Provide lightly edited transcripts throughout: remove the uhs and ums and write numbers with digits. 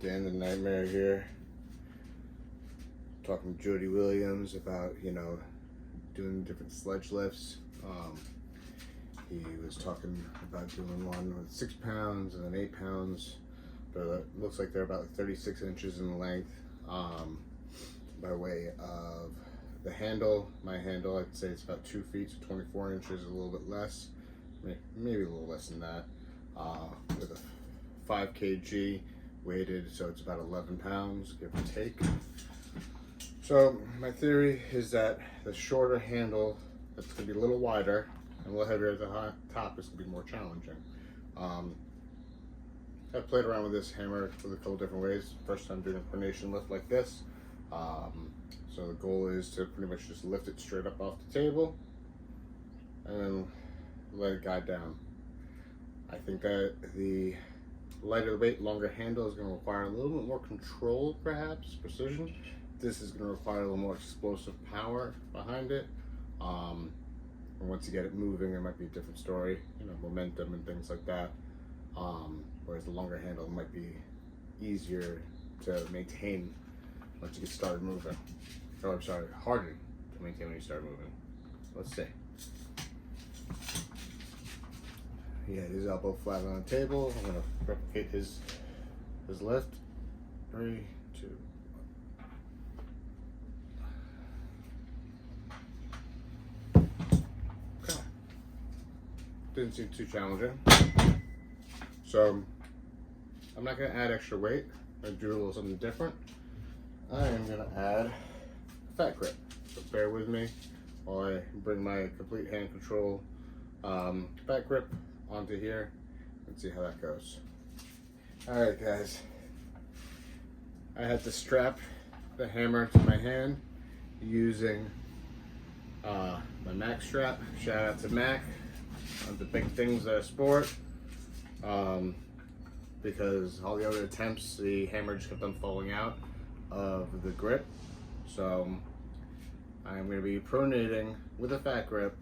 Dan the Nightmare here, talking to Jody Williams about, doing different sledge lifts. He was talking about doing one with 6 pounds and then 8 pounds, but it looks like they're about 36 inches in length. By way of the handle, my handle, I'd say it's about 2 feet, so 24 inches, a little bit less, maybe a little less than that, with a 5 kg weighted, so it's about 11 pounds, give or take. So my theory is that the shorter handle, that's going to be a little wider and a little heavier at the top, is going to be more challenging. I've played around with this hammer with a couple different ways. First time doing a pronation lift like this. So the goal is to pretty much just lift it straight up off the table and then let it guide down. I think that the lighter the weight, longer handle is going to require a little bit more control, perhaps, precision. This is going to require a little more explosive power behind it. And once you get it moving, it might be a different story, momentum and things like that. Whereas the longer handle might be easier to maintain once you get started moving. Oh, I'm sorry, harder to maintain when you start moving. Let's see. He had his elbow flat on the table. I'm gonna replicate his lift. 3, 2. Okay. Didn't seem too challenging. So I'm not gonna add extra weight. I'm gonna do a little something different. I am gonna add a fat grip. So bear with me while I bring my complete hand control fat grip onto here and see how that goes. Alright guys, I had to strap the hammer to my hand using my Mac strap. Shout out to Mac, one of the big things that I sport, because all the other attempts, the hammer just kept on falling out of the grip. So I'm going to be pronating with a fat grip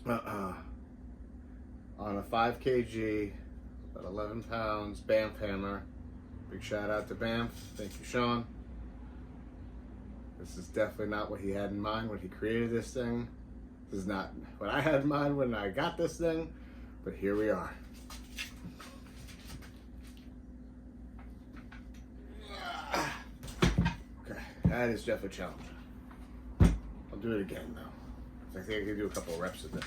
on a 5 kg, about 11 pounds BAMF hammer. Big shout out to BAMF. Thank you, Sean. This is definitely not what he had in mind when he created this thing. This is not what I had in mind when I got this thing, but here we are. Okay, that is definitely challenging. I'll do it again though. I think I can do a couple of reps of this.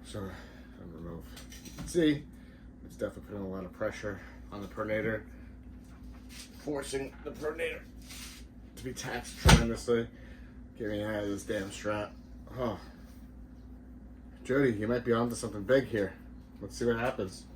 So, I don't know if you can see, it's definitely putting a lot of pressure on the pronator, forcing the pronator to be taxed tremendously. Get me out of this damn strap. Oh, Jody, you might be onto something big here. Let's see what happens.